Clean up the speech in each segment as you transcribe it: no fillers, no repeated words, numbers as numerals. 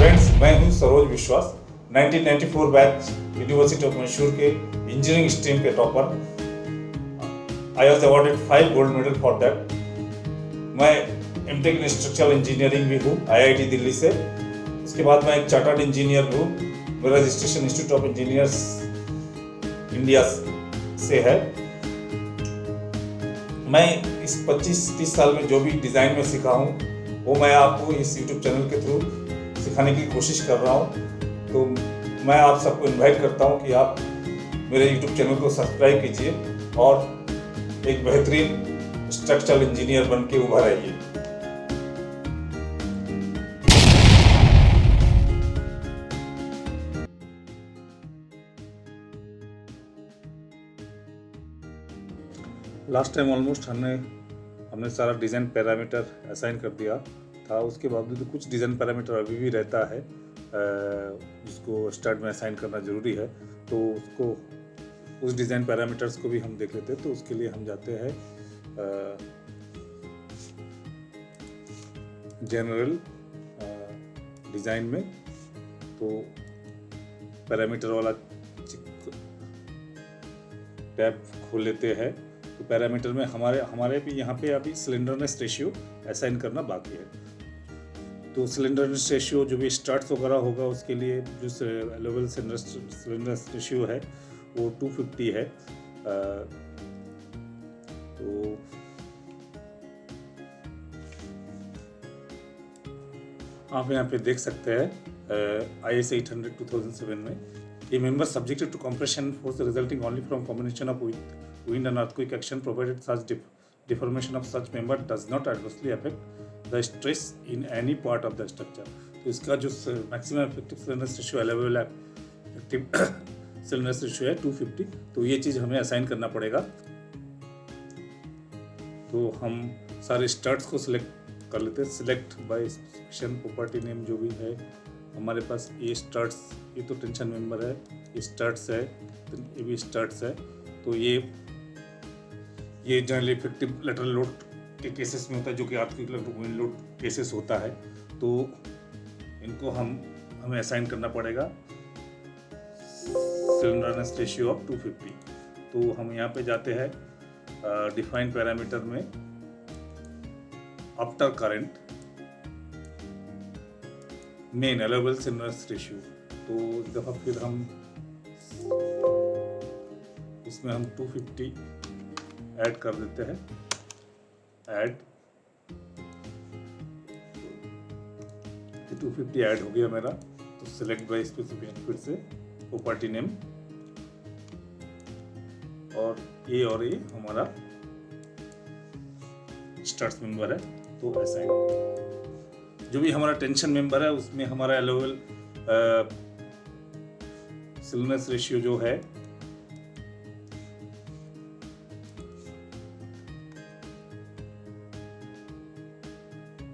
Friends, मैं हूं सरोज विश्वास, 1994 बैच यूनिवर्सिटी ऑफ मैसूर के इंजीनियरिंग स्ट्रीम के topper. I was awarded 5 gold medal for that. मैं एमटेक इन स्ट्रक्चरल इंजीनियरिंग भी हूँ आईआईटी दिल्ली से। उसके बाद मैं एक चार्टर्ड इंजीनियर भी हूँ। मेरा registration institute of engineers India से है। मैं इस 25-30 साल में जो भी डिज़ाइन में सीखा हूँ वो मैं आपको इस यूट्यूब चैनल के थ्रू सिखाने की कोशिश कर रहा हूँ। तो मैं आप सबको इनवाइट करता हूँ कि आप मेरे यूट्यूब चैनल को सब्सक्राइब कीजिए और एक बेहतरीन स्ट्रक्चरल इंजीनियर बन के उभर आइए। लास्ट टाइम ऑलमोस्ट हमने सारा डिज़ाइन पैरामीटर असाइन कर दिया था। उसके बावजूद कुछ डिज़ाइन पैरामीटर अभी भी रहता है जिसको स्टार्ट में असाइन करना ज़रूरी है। तो उस डिज़ाइन पैरामीटर्स को भी हम देख लेते हैं। तो उसके लिए हम जाते हैं जनरल डिज़ाइन में। तो पैरामीटर वाला टैब खोल लेते हैं। तो पैरामीटर में हमारे भी यहाँ पे अभी सिलेंडरनेस रेशियो असाइन करना बाकी है। तो सिलेंडरनेस रेशियो जो भी स्टार्ट्स वगैरह होगा उसके लिए जो अवेलेबल सिलेंडरनेस रेशियो है वो 250 है। तो आप यहाँ पे देख सकते हैं IS 800 2007 में A member subjected to compression force resulting only from combination of wind and earthquake action provided such deformation of such member does not adversely affect the stress in any part of the structure। तो इसका जो maximum effective slenderness ratio available है effective slenderness ratio है 250। तो ये चीज़ हमें assign करना पड़ेगा। तो हम सारे स्टार्ट्स को सिलेक्ट कर लेते हैं। Select by specification property name जो भी है हमारे पास। ये स्टार्ट्स, ये तो टेंशन मेंबर है, ये स्टार्ट्स है, ये भी स्टार्ट्स है। तो ये जनरली इफेक्टिव लेटरल लोड के केसेस में होता है जो कि आर्थिक विंड लोड केसेस होता है। तो इनको हमें असाइन करना पड़ेगा सिलेंडरनेस रेशियो ऑफ 250। तो हम यहाँ पे जाते हैं डिफाइन पैरामीटर में after current main available slenderness ratio. तो इस दफ़ा फिर हम इसमें हम 250 ऐड कर देते हैं। ऐड 250 ऐड हो गया मेरा। तो सिलेक्ट बाय स्पेसिफिकेशन फिर से प्रॉपर्टी नेम और ये हमारा स्टार्ट्स मेंबर है। तो असाइन जो भी हमारा टेंशन मेंबर है उसमें हमारा अवेलेबल सिलेंडरनेस रेशियो जो है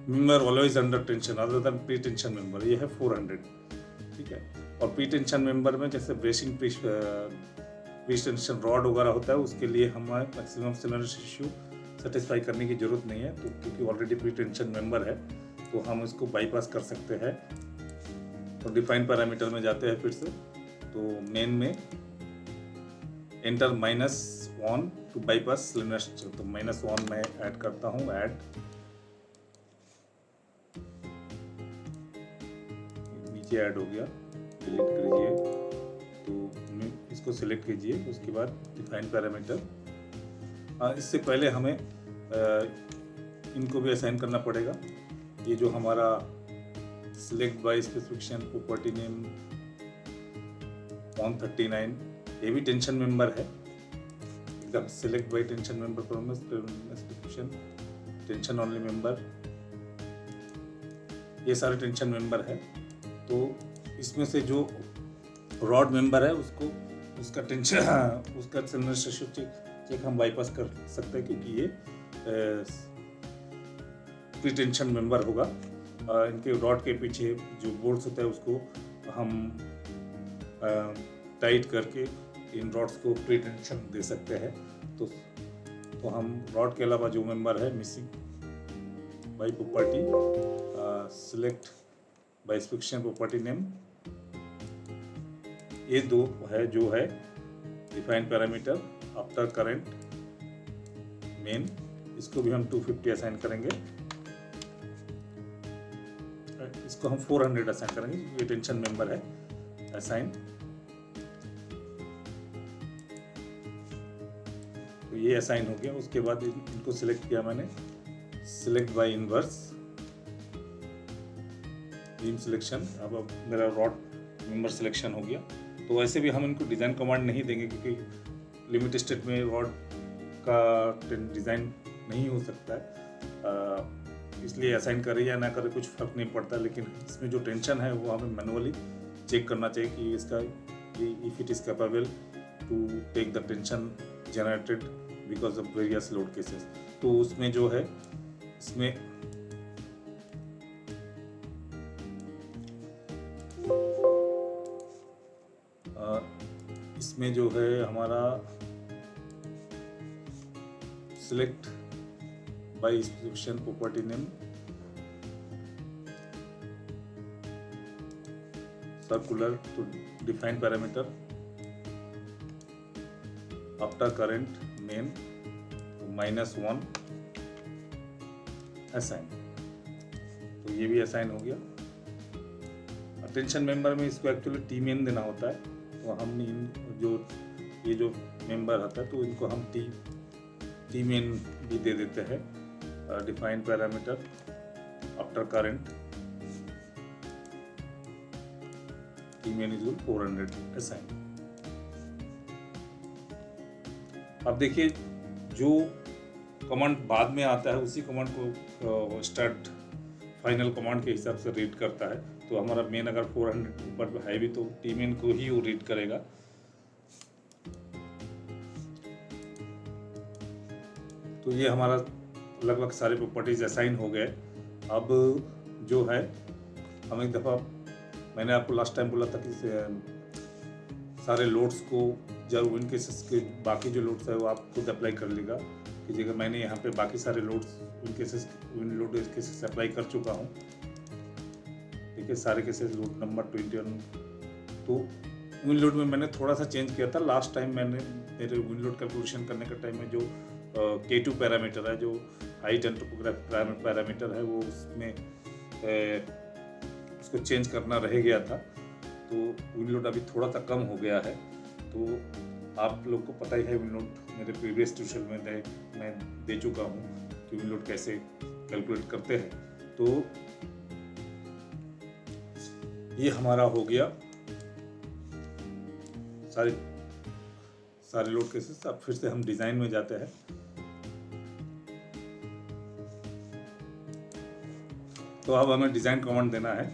member always under tension other than pre tension member, ये है 400। ठीक है। और प्री टेंशन मेंबर में जैसे ब्रेसिंग प्री टेंशन रॉड वगैरह होता है उसके लिए हमें मैक्सिमम सिलेंडरनेस रेशियो सेटिस्फाई करने की जरूरत नहीं है। तो क्योंकि ऑलरेडी प्री टेंशन मेंबर है तो हम इसको बाईपास कर सकते हैं। तो डिफाइन पैरामीटर में जाते हैं फिर से। तो मेन में एंटर -1 टू बाईपास सिलेंडरनेस। तो -1 मैं ऐड करता हूँ। ऐड नीचे ऐड हो गया, डिलीट कीजिए। तो इसको सिलेक्ट कीजिए। उसके बाद डिफाइन पैरामीटर। इससे पहले हमें इनको भी असाइन करना पड़ेगा। ये जो हमारा select by specification property name 139 ये भी टेंशन मेंबर है। एकदम select by tension member specification tension only member, ये सारे टेंशन मेंबर है। तो इसमें से जो रॉड मेंबर है उसका टेंशन उसका सिलेंडरनेस रेशियो चेक हम बाईपास कर सकते हैं क्योंकि ये प्री टेंशन मेंबर होगा। इनके रॉड के पीछे जो बोल्ट्स होता है उसको हम टाइट करके इन रॉड्स को प्री टेंशन दे सकते हैं। तो हम रॉड के अलावा जो मेंबर है missing by property select by specification property name, ये दो है जो है define parameter after current main, इसको भी हम 250 असाइन करेंगे, इसको हम 400 असाइन करेंगे, ये टेंशन मेंबर है असाइन। तो ये असाइन हो गया। उसके बाद इनको सिलेक्ट किया मैंने, select by inverse beam selection, अब मेरा रॉड मेंबर सिलेक्शन हो गया। तो ऐसे भी हम इनको डिज़ाइन कमांड नहीं देंगे क्योंकि लिमिट स्टेट में रॉड का डिज़ाइन नहीं हो सकता है, इसलिए असाइन करे या ना करे कुछ फर्क नहीं पड़ता। लेकिन इसमें जो टेंशन है वो हमें मैनुअली चेक करना चाहिए कि इसका if it is capable to take the tension generated because of various load cases. तो उसमें जो है इसमें जो है हमारा select by specification property name, circular to define parameter after current main -1 assign. तो ये भी असाइन हो गया। टेंशन मेंबर में इसको एक्चुअली टी मेन देना होता है, तो हम ये जो मेंबर आता है तो इनको हम टी मेन भी दे देते हैं, define parameter after current T main is 400 assign. अब देखिए जो कमांड बाद में आता है उसी कमांड को स्टार्ट फाइनल कमांड के हिसाब से रीड करता है। तो हमारा मेन अगर 400 ऊपर है भी तो टी मेन को ही वो रीड करेगा। तो ये हमारा लगभग सारे प्रॉपर्टीज असाइन हो गए। अब जो है हम एक दफ़ा, मैंने आपको लास्ट टाइम बोला था कि सारे लोड्स को जब विंड केसेस के बाकी जो लोड्स है वो आप खुद अप्लाई कर लेगा कीजिएगा। मैंने यहाँ पे बाकी सारे loads wind load cases apply कर चुका हूँ। ठीक है, सारे केसेस लोड नंबर 21। तो विंड लोड में मैंने थोड़ा सा चेंज किया था। लास्ट टाइम मेरे विंड लोड कैलकुलेशन करने के टाइम में जो K2 पैरामीटर है, जो हाइट एंड टोपोग्राफी पैरामीटर है, वो उसमें उसको चेंज करना रह गया था। तो विंड लोड अभी थोड़ा सा कम हो गया है। तो आप लोग को पता ही है, विंड लोड मेरे प्रीवियस ट्यूशन में मैं दे चुका हूँ कि विंड लोड कैसे कैलकुलेट करते हैं। तो ये हमारा हो गया सारे लोड केसेस। अब फिर से हम डिज़ाइन में जाते हैं। तो अब हमें डिज़ाइन कमांड देना है।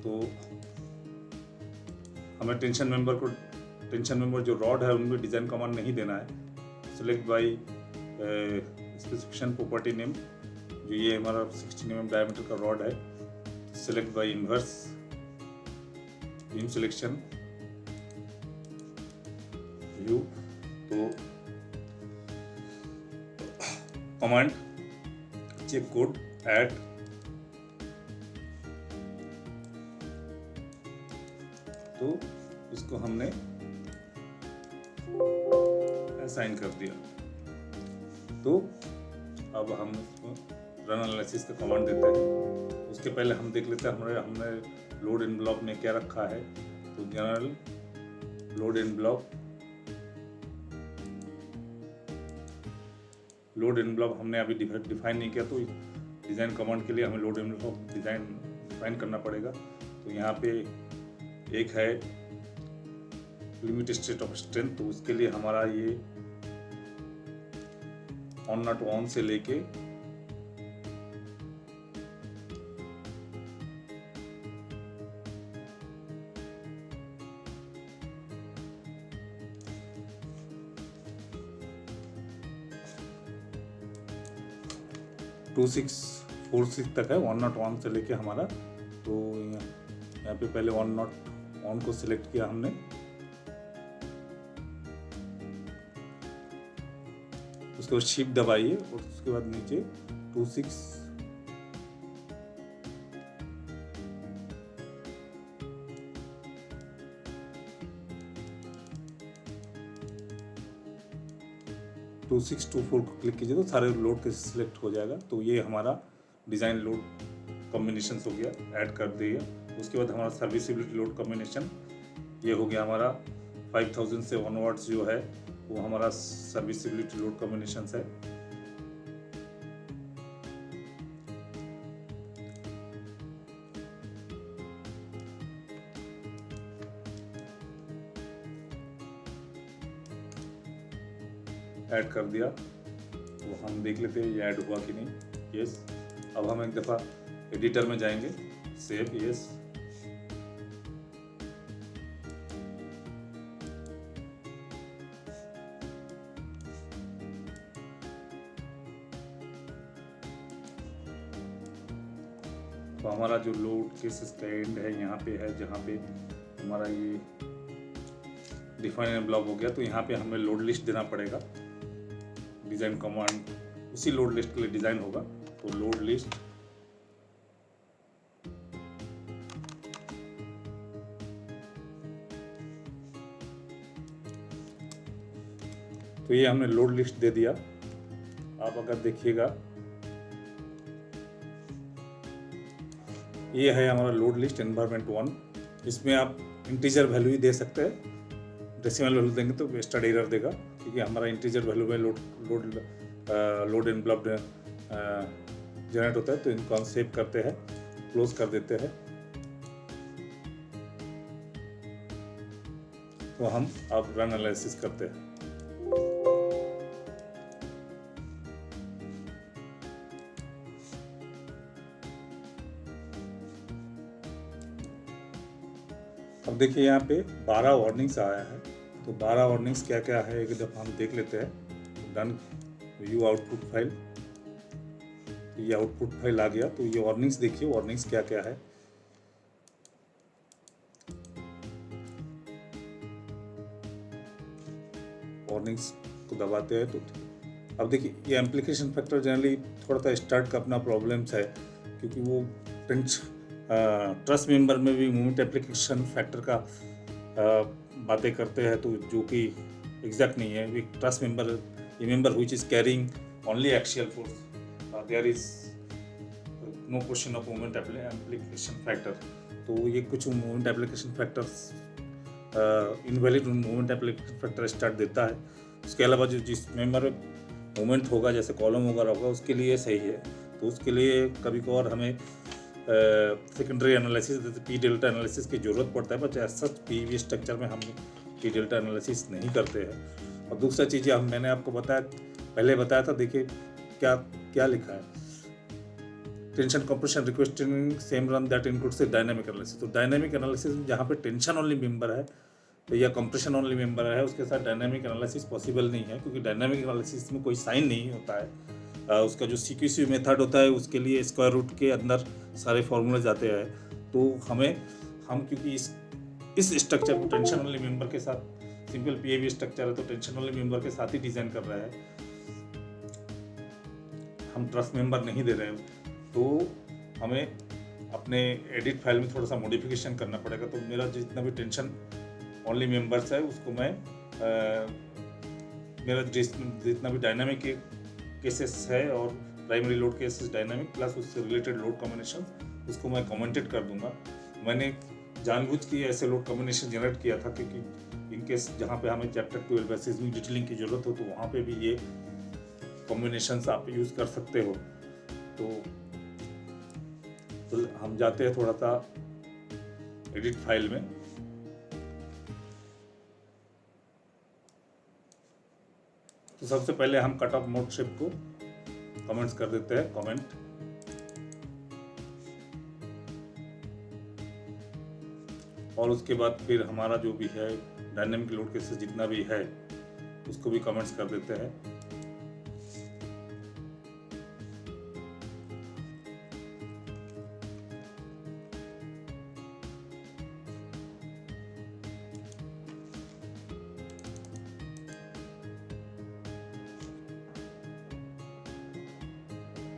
तो हमें टेंशन मेंबर जो रॉड है उनमें डिज़ाइन कमांड नहीं देना है। Select by specification property name, जो ये हमारा 16 mm डायमीटर का रॉड है, select by inverse beam selection view. तो कमांड चेक कोड ऐड, तो इसको हमने असाइन कर दिया। तो अब हम इसको रन एनालिसिस का कमांड देते हैं। उसके पहले हम देख लेते हैं हमने लोड एनवेलप में क्या रखा है। तो जनरल लोड एनवेलप हमने अभी डिफाइन नहीं किया, तो डिज़ाइन कमांड के लिए हमें लोड एनवेलप डिफाइन करना पड़ेगा। तो यहाँ पे एक है लिमिट स्टेट ऑफ स्ट्रेंथ, तो उसके लिए हमारा ये ऑन नॉट ऑन से लेके टू 2646 तक है, 101 से लेके हमारा। तो यहाँ पे पहले 101 को सिलेक्ट किया हमने। उसके बाद शिफ्ट दबाइए और उसके बाद नीचे 26 2624 को क्लिक कीजिए तो सारे लोड केसेस सिलेक्ट हो जाएगा। तो ये हमारा डिज़ाइन लोड कॉम्बिनेशन हो गया, ऐड कर दिया। उसके बाद हमारा सर्विसिबिलिटी लोड कॉम्बिनेशन ये हो गया हमारा 5000 से ऑनवर्ड्स जो है वो हमारा सर्विसिबिलिटी लोड कॉम्बिनेशन है। ऐड कर दिया तो हम देख लेते हैं ये ऐड हुआ कि नहीं। यस। अब हम एक दफ़ा एडिटर में जाएंगे, सेव, यस। तो हमारा जो लोड केसेस का एंड है यहाँ पे है, जहाँ पे हमारा ये डिफाइन ब्लॉक हो गया। तो यहाँ पे हमें लोड लिस्ट देना पड़ेगा। डिज़ाइन कमांड उसी लोड लिस्ट के लिए डिज़ाइन होगा। तो लोड लिस्ट, तो ये हमने लोड लिस्ट दे दिया। आप अगर देखिएगा ये है हमारा लोड लिस्ट एनवायरनमेंट 1। इसमें आप इंटीजर वैल्यू ही दे सकते हैं। डेसिमल वैल्यू देंगे तो वेस्टेड एरर देगा, क्योंकि हमारा इंटीजर वैल्यू में लोड एनवलप जनरेट होता है। तो इनको हम सेव करते हैं, क्लोज कर देते हैं। तो हम अब रन एनालिसिस करते हैं। अब देखिए यहाँ पे 12 वार्निंग्स आया है। तो 12 वार्निंग्स क्या क्या है एक दफ़ा हम देख लेते हैं। Done, view output file. तो ये आउटपुट फाइल आ गया। तो ये वार्निंग्स देखिए, वार्निंग्स क्या क्या है। वार्निंग्स को दबाते हैं तो अब देखिए ये एप्लीकेशन फैक्टर जनरली थोड़ा सा स्टार्ट का अपना प्रॉब्लम्स है, क्योंकि वो ट्रस्ट मेंबर में भी मूवमेंट एप्लीकेशन फैक्टर का बातें करते हैं, तो जो कि एग्जैक्ट नहीं है। Truss member a member which is carrying only axial force, there is no question of movement application factor. तो ये कुछ movement application factors invalid movement application factor start देता है। उसके अलावा जो जिस मेंबर में मूवमेंट होगा, जैसे कॉलम वगैरह होगा, उसके लिए सही है। तो उसके लिए कभी कभार हमें सेकेंडरी एनालिसिस जैसे पी डेल्टा एनालिसिस की ज़रूरत पड़ता है, बट सच पी स्ट्रक्चर में हम पी डेल्टा एनालिसिस नहीं करते हैं। और दूसरा चीज़ मैंने आपको पहले बताया था, देखिए क्या क्या लिखा है। Tension compression requesting same run that includes dynamic analysis. तो डायनामिक एनालिसिस में जहाँ पे टेंशन ओनली मेंबर है या कंप्रेशन ओनली मेंबर है, उसके साथ डायनामिक एनालिसिस पॉसिबल नहीं है, क्योंकि डायनामिक एनालिसिस में कोई साइन नहीं होता है। उसका जो सीक्वेंस मेथड होता है उसके लिए स्क्वायर रूट के अंदर सारे फॉर्मूले जाते हैं। तो हम क्योंकि इस स्ट्रक्चर को टेंशन ओनली मेंबर के साथ, सिंपल पीएवी स्ट्रक्चर है, तो टेंशन ओनली मेंबर के साथ ही डिज़ाइन कर रहा है, हम ट्रस्ट मेंबर नहीं दे रहे हैं। तो हमें अपने एडिट फाइल में थोड़ा सा मॉडिफिकेशन करना पड़ेगा। तो मेरा जितना भी टेंशन ओनली मेंबर्स है उसको मैं मेरा जितना भी डायनामिक केसेस है और primary load cases dynamic plus उससे रिलेटेड लोड कॉम्बिनेशन, उसको मैं कमेंटेड कर दूंगा। मैंने जानबूझ के ऐसे लोड कॉम्बिनेशन जनरेट किया था, क्योंकि इनकेस जहाँ पे हमें चैप्टर 12 बेसिस में डिटेलिंग की ज़रूरत हो, तो वहाँ पे भी ये कॉम्बिनेशंस आप यूज़ कर सकते हो। तो हम जाते हैं थोड़ा सा एडिट फाइल में। तो सबसे पहले हम कट ऑफ मोड शेप को कमेंट्स कर देते हैं, कमेंट। और उसके बाद फिर हमारा जो भी है डायनेमिक लोड केसेस जितना भी है उसको भी कमेंट्स कर देते हैं।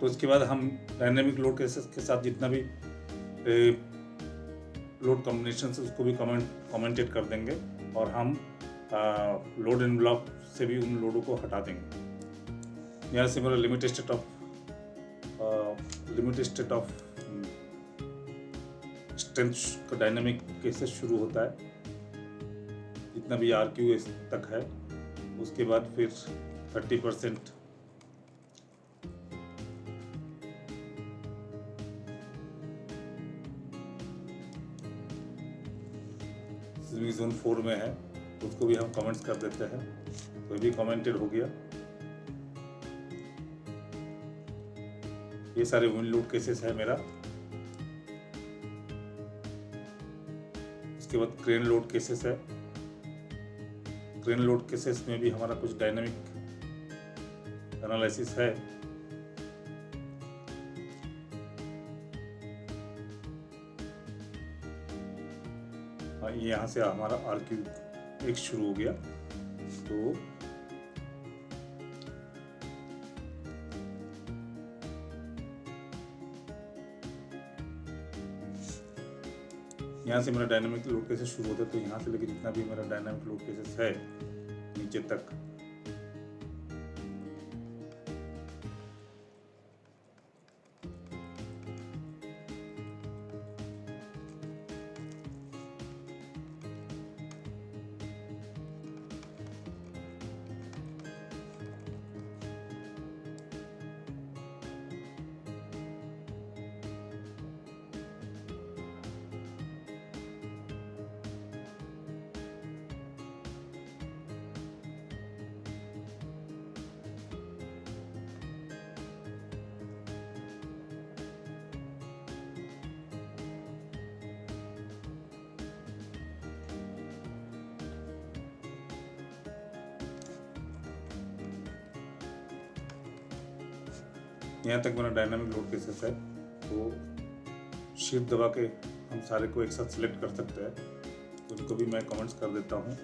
तो उसके बाद हम डायनेमिक लोड केसेस के साथ जितना भी लोड कॉम्बिनेशन है उसको भी कमेंटेड कर देंगे, और हम लोड एनवलप से भी उन लोडों को हटा देंगे। यहाँ से मेरा लिमिटेड स्टेट ऑफ स्ट्रेंथ का डायनामिक केसेस शुरू होता है, जितना भी RQ तक है। उसके बाद फिर 30% जोन 4 में है, तो उसको भी हम कमेंट्स कर देते हैं, तो ये भी कमेंटेड हो गया। ये सारे विंड लोड केसेस है मेरा। उसके बाद क्रेन लोड केसेस है। क्रेन लोड केसेस में भी हमारा कुछ डायनामिक एनालिसिस है। यहाँ से हमारा RQ एक शुरू हो गया। तो यहाँ से मेरा डायनामिक लोड केसेस शुरू होता है, तो यहाँ से लेके जितना भी मेरा डायनामिक लोड केसेस है नीचे तक, यहाँ तक मेरा डायनामिक लोड केसेस है। तो शिफ्ट दबा के हम सारे को एक साथ सिलेक्ट कर सकते हैं, तो उनको भी मैं कमेंट्स कर देता हूँ।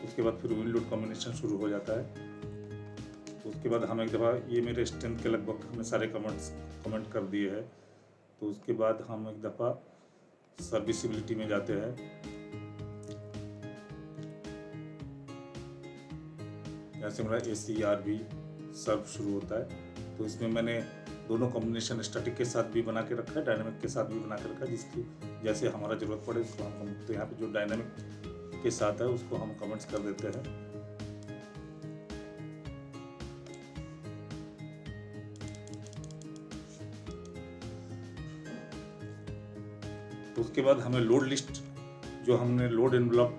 उसके बाद फिर विंड लोड कॉम्बिनेशन शुरू हो जाता है। तो उसके बाद हम एक दफ़ा, ये मेरे स्ट्रेंथ के लगभग हमने सारे कमेंट कर दिए हैं। तो उसके बाद हम एक दफ़ा सर्विसिबिलिटी में जाते हैं। यहाँ से मेरा ACRB सर्व शुरू होता है। तो इसमें मैंने दोनों कॉम्बिनेशन स्टैटिक के साथ भी बना के रखा है, डायनामिक के साथ भी बना के रखा है, जिसकी जैसे हमारा ज़रूरत पड़े उसको हम तो यहाँ पे जो डायनामिक के साथ है उसको हम कमेंट्स कर देते हैं। तो उसके बाद हमें लोड लिस्ट, जो हमने लोड एनवेलप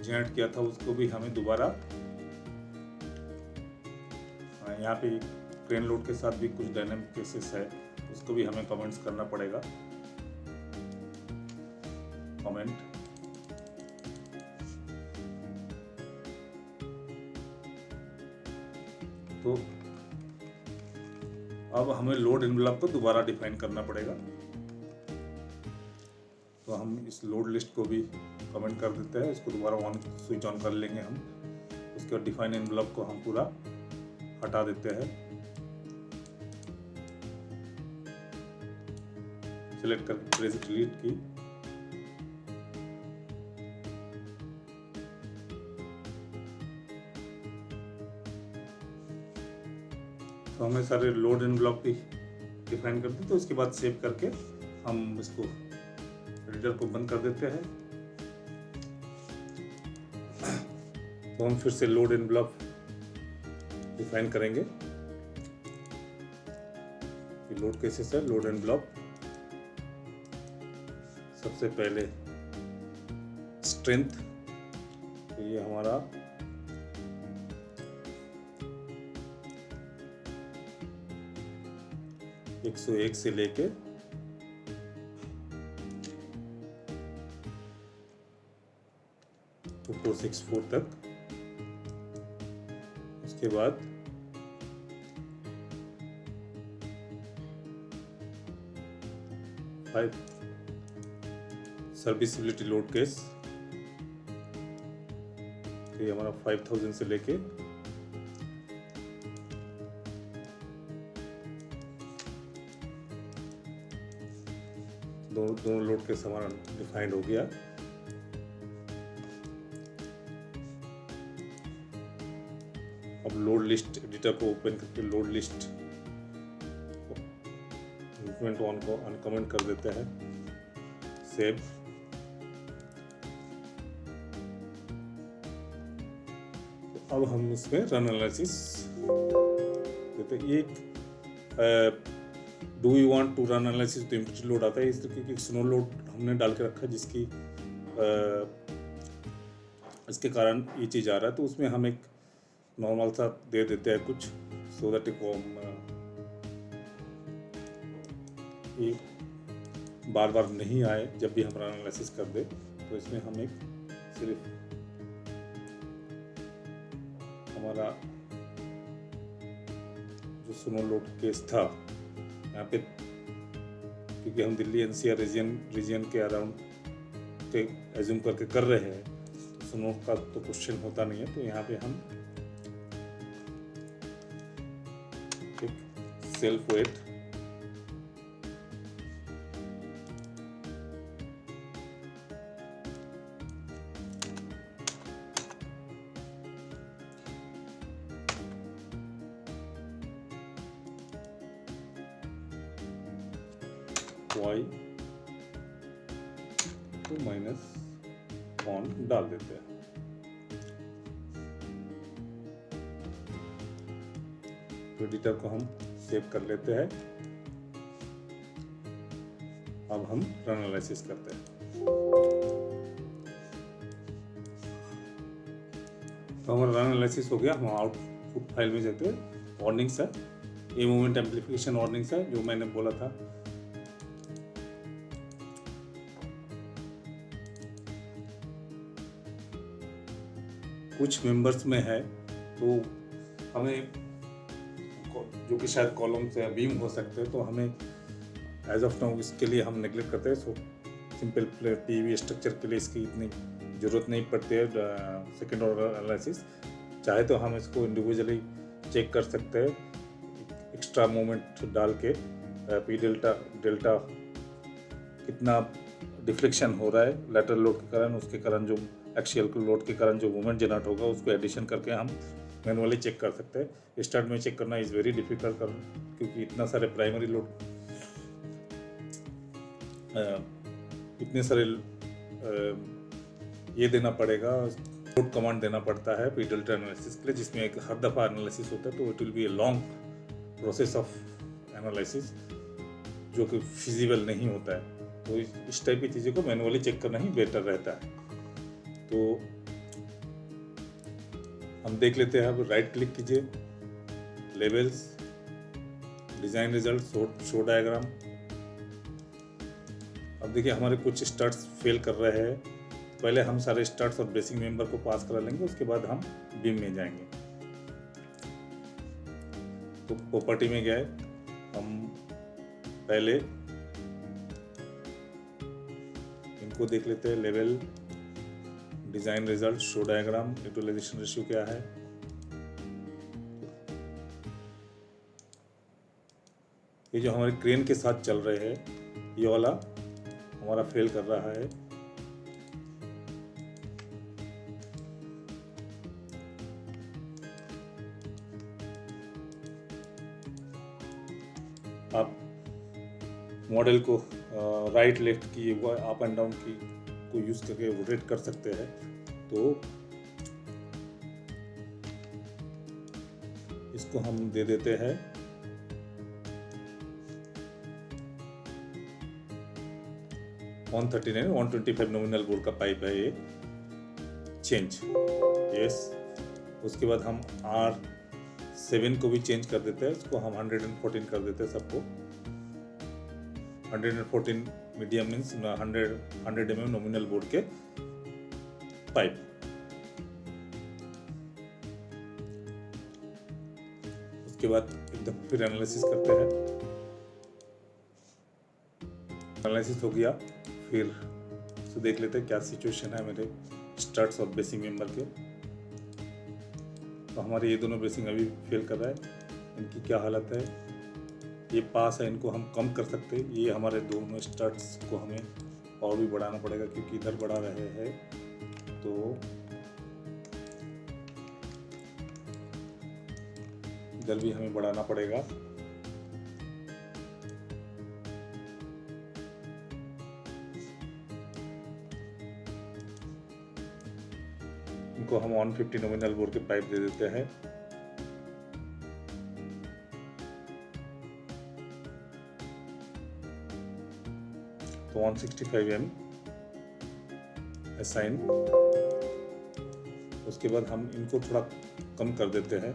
जनरेट किया था, उसको भी हमें दोबारा यहाँ पे क्रेन लोड के साथ भी कुछ डायनामिक केसेस है, उसको भी हमें कमेंट्स करना पड़ेगा। कमेंट तो अब हमें लोड एनवेलप को दोबारा डिफाइन करना पड़ेगा। तो हम इस लोड लिस्ट को भी कमेंट कर देते हैं, इसको दोबारा ऑन स्विच ऑन कर लेंगे हम। उसके बाद डिफाइन एनवेलप को हम पूरा हटा देते हैं, सिलेक्ट करके प्रेस डिलीट की। तो हमें सारे लोड एनवेलप भी डिफाइन कर देते, तो उसके बाद सेव करके हम इसको एडिटर को बंद कर देते हैं। तो हम फिर से लोड एनवेलप डिफाइन करेंगे। ये लोड केसेस है, लोड एनवेलप। सबसे पहले स्ट्रेंथ, तो ये हमारा एक 101 से लेके 2464 तक। उसके बाद सर्विसिबिलिटी लोड केस, तो ये हमारा 5000 से लेके दोनों लोड केस हमारा डिफाइंड हो गया। अब लोड लिस्ट एडिटर को ओपन करके लोड लिस्ट मूवमेंट ऑन को अनकमेंट कर देते हैं, सेव। अब हम इसमें रन एनालिसिस देते हैं। ये do you want to run analysis तो इम्प्लीसिट लोड आता है, इस तरीके की स्नो लोड हमने डाल के रखा है जिसकी इसके कारण ये चीज़ आ रहा है। तो उसमें हम एक नॉर्मल सा दे देते हैं कुछ, सो दैट ये बार बार नहीं आए जब भी हम रन एनालिसिस कर दे। तो इसमें हम एक सिर्फ हमारा जो स्नो लोड केस था यहाँ पे, क्योंकि हम दिल्ली एनसीआर रीजन के अराउंड के एज्यूम करके कर रहे हैं, तो स्नो का तो क्वेश्चन होता नहीं है। तो यहाँ पे हम एक सेल्फ वेट y तो माइनस ऑन डाल देते हैं। तो एडिटर को हम सेव कर लेते हैं। अब हम रन एनालिसिस करते हैं। तो हमारा रन एनालिसिस हो गया। हम आउटपुट फाइल में जाते हैं। वार्निंग्स है, ये मूवमेंट एम्पलीफिकेशन वार्निंग्स है जो मैंने बोला था। कुछ मेंबर्स में है तो हमें, जो कि शायद कॉलम्स या बीम हो सकते हैं, तो हमें एज ऑफ नाउ इसके लिए हम नेग्लेक्ट करते हैं। सो सिंपल पीवी स्ट्रक्चर के लिए इसकी इतनी ज़रूरत नहीं पड़ती है सेकेंड ऑर्डर एनालिसिस। चाहे तो हम इसको इंडिविजुअली चेक कर सकते हैं, एक्स्ट्रा मोमेंट डाल के पी डेल्टा कितना डिफ्लेक्शन हो रहा है लैटरल लोड के कारण, उसके कारण जो एक्सियल लोड के कारण जो मूवमेंट जनरेट होगा उसको एडिशन करके हम मैनुअली चेक कर सकते हैं। स्टार्ट में चेक करना इज़ वेरी डिफिकल्ट, क्योंकि इतना सारे प्राइमरी लोड, इतने सारे ये देना पड़ेगा, लोड कमांड देना पड़ता है पी डेल्टा एनालिसिस के लिए, जिसमें एक हर दफ़ा एनालिसिस होता है। तो it will be a long process of analysis जो कि फिजिबल नहीं होता है। तो इस टाइप की चीज़ों को मैनुअली चेक करना ही बेटर रहता है। तो हम देख लेते हैं। अब राइट क्लिक कीजिए, levels, design result, show diagram. अब देखिए हमारे कुछ स्टार्ट्स फेल कर रहे हैं। पहले हम सारे स्टार्ट्स और बेसिक मेंबर को पास करा लेंगे, उसके बाद हम बीम में जाएंगे। तो प्रॉपर्टी में गए, हम पहले इनको देख लेते हैं। Level, design result, show diagram, utilization ratio क्या है। ये जो हमारे क्रेन के साथ चल रहे हैं, ये वाला हमारा फेल कर रहा है। आप मॉडल को राइट लेफ्ट की, अप एंड डाउन की को यूज करके रोटेट कर सकते हैं। तो इसको हम दे देते हैं 139, 125 नॉमिनल बोर का पाइप है ये, चेंज यस। उसके बाद हम R7 को भी चेंज कर देते हैं। इसको हम 114 कर देते हैं सबको। 114 medium means 100 mm nominal board के पाइप। उसके बाद एकदम फिर एनालिसिस करते हैं। एनालिसिस हो गया, फिर तो देख लेते हैं क्या सिचुएशन है मेरे स्टार्ट्स और बेसिक मेंबर के। तो हमारे ये दोनों बेसिक अभी फेल कर रहा है। इनकी क्या हालत है, ये पास है, इनको हम कम कर सकते हैं। ये हमारे दोनों स्टार्ट्स को हमें और भी बढ़ाना पड़ेगा, क्योंकि इधर बढ़ा रहे हैं। तो इधर भी हमें बढ़ाना पड़ेगा। इनको हम 150 नॉमिनल बोर के पाइप दे देते हैं। तो 165 mm असाइन। उसके बाद हम इनको थोड़ा कम कर देते हैं।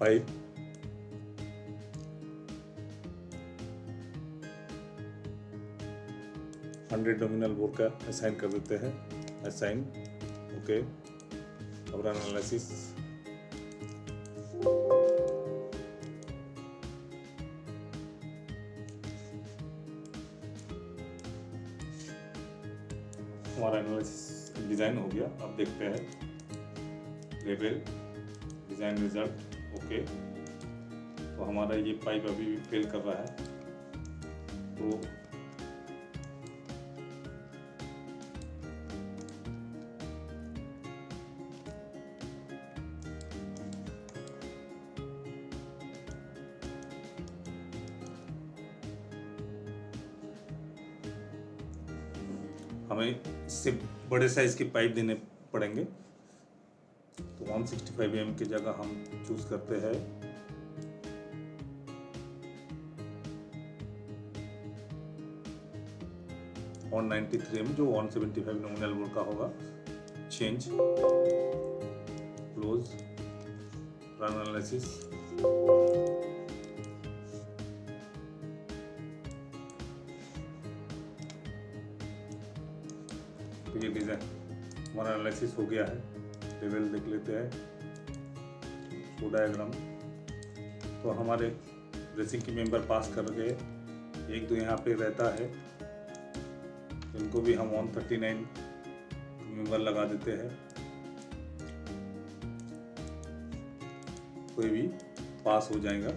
पाइप 100 नॉमिनल बोर का असाइन कर देते हैं। Assign okay. अब रन एनालिसिस। हमारा एनालिसिस डिजाइन हो गया। अब देखते हैं लेवल डिजाइन रिजल्ट ओके। तो हमारा ये पाइप अभी भी फेल कर रहा है। तो हमें इससे बड़े साइज के पाइप देने पड़ेंगे। तो 165 mm की जगह हम चूज करते हैं 193 mm जो 175 नॉमिनल बोर का होगा। Change close run analysis. तो ये डिजाइन हमारा एनालिसिस हो गया है। लेवल देख लेते हैं। Show diagram. तो हमारे ब्रेसिंग की मेंबर पास कर गए। एक दो यहाँ पे रहता है, इनको भी हम 139 मेंबर लगा देते हैं। कोई भी पास हो जाएगा।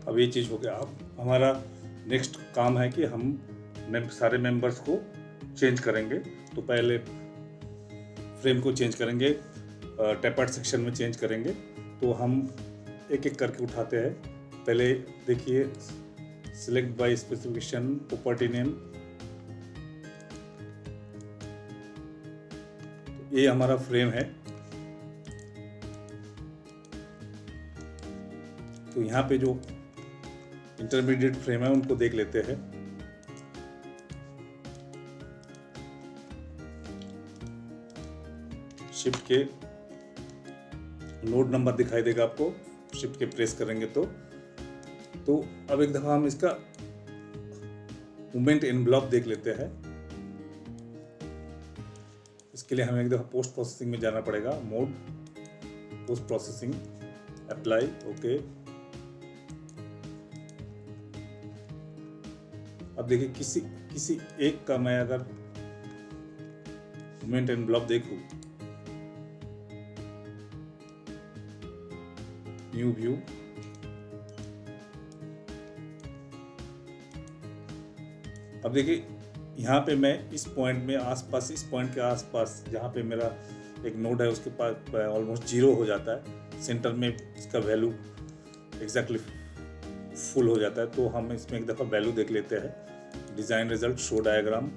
अब ये चीज़ हो गया। अब हमारा नेक्स्ट काम है कि हम सारे मेंबर्स को चेंज करेंगे। तो पहले फ्रेम को चेंज करेंगे, टेपर्ड सेक्शन में चेंज करेंगे। तो हम एक एक करके उठाते हैं। पहले देखिए select by specification property name. तो ये हमारा फ्रेम है। तो यहाँ पे जो इंटरमीडिएट फ्रेम है उनको देख लेते हैं। शिफ्ट के नोड नंबर दिखाई देगा आपको, शिफ्ट के प्रेस करेंगे तो अब एक दफा हम इसका मूवमेंट एनवेलप देख लेते हैं। इसके लिए हमें एक दफा पोस्ट प्रोसेसिंग में जाना पड़ेगा। Mode post processing, apply okay. अब देखिए किसी एक का मैं अगर मूवमेंट एनवेलप देखूं, न्यू व्यू, अब देखिए यहाँ पे मैं इस पॉइंट में आसपास, इस पॉइंट के आसपास जहाँ पे मेरा एक नोड है उसके पास ऑलमोस्ट 0 हो जाता है। सेंटर में इसका वैल्यू एग्जैक्टली फुल हो जाता है। तो हम इसमें एक दफ़ा वैल्यू देख लेते हैं। Design result, show diagram,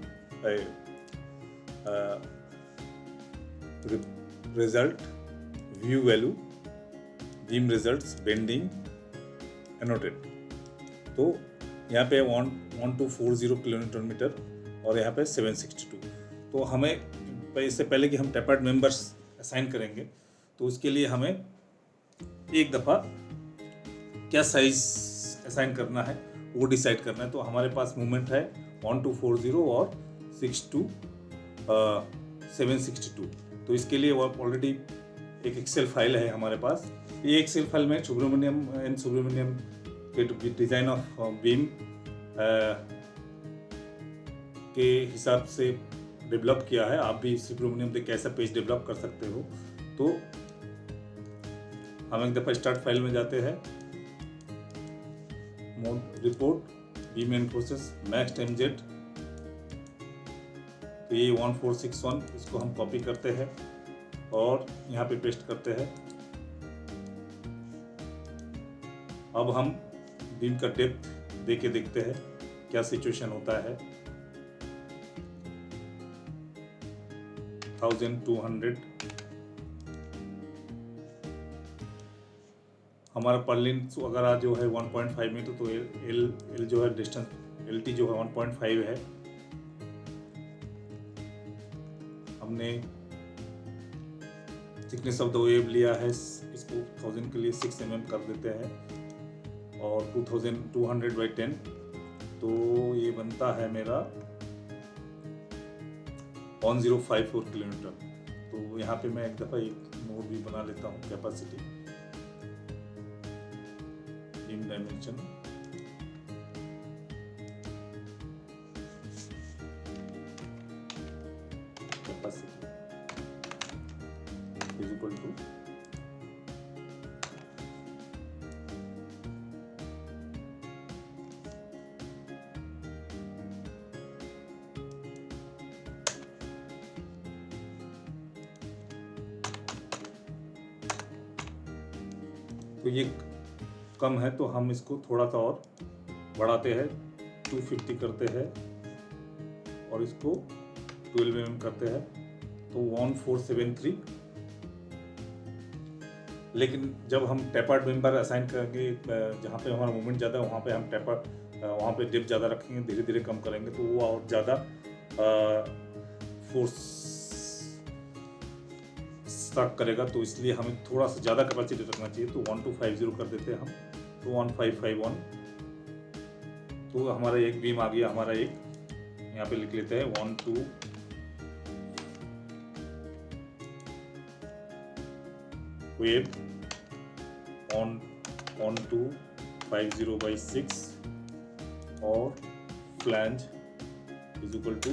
result, view value, beam results, bending, annotate. तो यहाँ पे 1240 किलोमीटर मीटर और यहाँ पे 762। तो हमें इससे पहले कि हम टेपर्ड मेंबर्स असाइन करेंगे तो उसके लिए हमें एक दफ़ा क्या साइज असाइन करना है वो डिसाइड करना है। तो हमारे पास मूवमेंट है 1240 और 762। तो इसके लिए ऑलरेडी एक एक्सेल फाइल है हमारे पास। ये एक्सेल फाइल में सुब्रमण्यम एन सुब्रमण्यम के डिज़ाइन ऑफ बीम के हिसाब से डेवलप किया है। आप भी सुब्रमण्यम से कैसा पेज डेवलप कर सकते हो। तो हम एक दफ़ा स्टार्ट फाइल में जाते हैं, mode report, beam and process, max Mz. तो ये 1461, इसको हम कॉपी करते हैं और यहाँ पे पेस्ट करते हैं। अब हम बीम का डेप्थ दे के देखते हैं क्या सिचुएशन होता है। 1200 हमारा पर्लिन अगर आज जो है 1.5 मीटर, तो एल जो है डिस्टेंस LT जो है 1.5 है। हमने थिकनेस ऑफ द वेव लिया है, इसको 1000 के लिए 6 mm कर देते हैं और 2200/10, तो ये बनता है मेरा 1054 किलोमीटर। तो यहाँ पे मैं एक दफ़ा एक नोट भी बना लेता हूँ, capacity beam dimension, capacity is equal to तो ये कम है तो हम इसको थोड़ा सा और बढ़ाते हैं, 250 करते हैं और इसको 12 mm करते हैं, तो 1473। लेकिन जब हम टेपर्ड मेंबर असाइन करेंगे, जहाँ पे हमारा मूवमेंट ज़्यादा है वहाँ पे हम वहाँ पे डिप ज़्यादा रखेंगे, धीरे धीरे कम करेंगे तो वो और ज़्यादा फोर्स स्ट्रक करेगा। तो इसलिए हमें थोड़ा सा ज़्यादा कैपेसिटी रखना चाहिए, तो 1250 कर देते हैं हम, तो 1551। तो हमारा एक बीम आ गया, हमारा एक यहाँ पे लिख लेते हैं 12 वेव ऑन 1250/6 और फ्लैंज इज इक्वल टू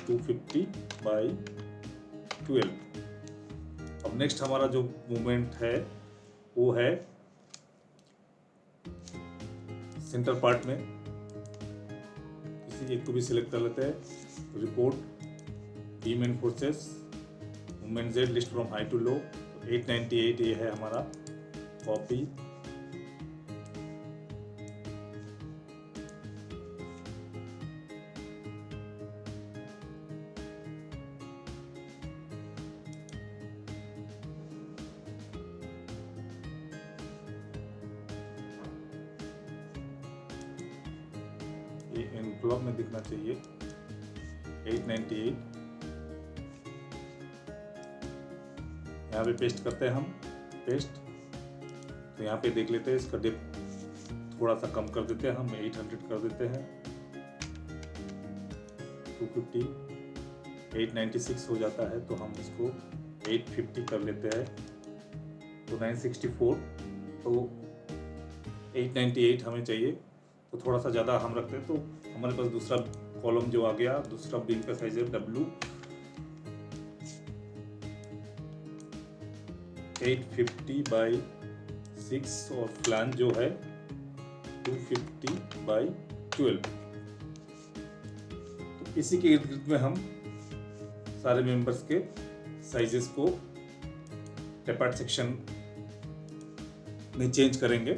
250/12। अब नेक्स्ट हमारा जो मूवमेंट है वो है सेंटर पार्ट में, किसी एक को भी सिलेक्ट कर लेते हैं। Report beam and forces, movement Z, list from high to low, 898 ये है हमारा, कॉपी, ये एनवलप में दिखना चाहिए 898। यहाँ पे पेस्ट करते हैं हम, पेस्ट। तो यहाँ पे देख लेते हैं, इसका डिप थोड़ा सा कम कर देते हैं हम, 800 कर देते हैं, 250, 896 हो जाता है, तो हम इसको 850 कर लेते हैं, तो 964। तो 898 हमें चाहिए, तो थोड़ा सा ज़्यादा हम रखते हैं। तो हमारे पास दूसरा कॉलम जो आ गया, दूसरा बीम का साइज है W, 850/6 और फ्लैंज जो है 250/12। तो इसी के इर्द गिर्द में हम सारे मेंबर्स के साइजेस को टेपर्ड सेक्शन में चेंज करेंगे।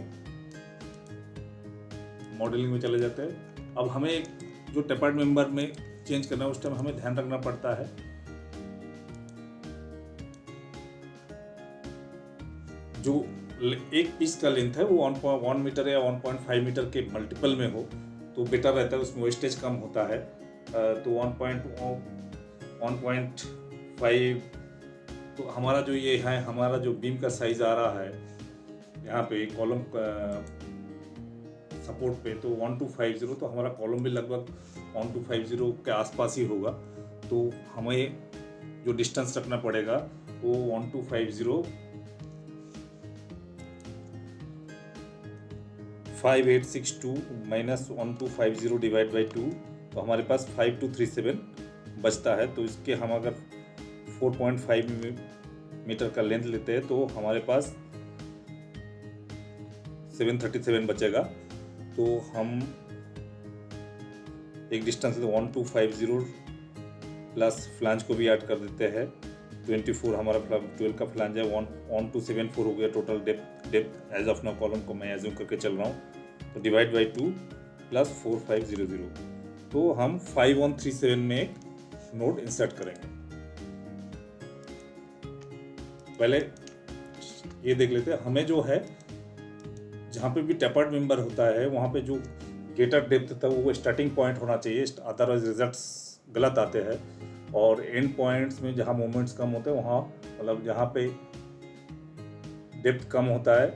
मॉडलिंग में चले जाते हैं। अब हमें जो टेपर्ड मेंबर में चेंज करना है उस टाइम हमें ध्यान रखना पड़ता है, जो एक पीस का लेंथ है वो 1 मीटर या 1.5 मीटर के मल्टीपल में हो तो बेटर रहता है, उसमें वेस्टेज कम होता है। तो 1.5, तो हमारा जो ये है, हमारा जो बीम का साइज आ रहा है यहाँ पे कॉलम सपोर्ट पे, तो 1250, तो हमारा कॉलम भी लगभग 1250 के आसपास ही होगा। तो हमें जो डिस्टेंस रखना पड़ेगा वो 1250 5862 माइनस 1250 डिवाइड बाई 2, तो हमारे पास 5237 बचता है। तो इसके हम अगर 4.5 मीटर का लेंथ लेते हैं तो हमारे पास 737 बचेगा। तो हम एक डिस्टेंस 1250 प्लस फ्लांज को भी ऐड कर देते हैं। 24 हमारा 12 का फ्लांज है, 1274 हो गया total depth as of now. Column को मैं एज्यूम करके चल रहा हूँ। तो डिवाइड बाई 2 प्लस 4500, तो हम 5137 में एक नोड इंसर्ट करेंगे। पहले ये देख लेते हैं, हमें जो है जहाँ पे भी टैपर्ड मेंबर होता है वहाँ पे जो गेटर डेप्थ था वो स्टार्टिंग पॉइंट होना चाहिए, अदरवाइज रिजल्ट्स गलत आते हैं। और एंड पॉइंट्स में जहाँ मोमेंट्स कम होते हैं वहाँ, मतलब जहाँ पे डेप्थ कम होता है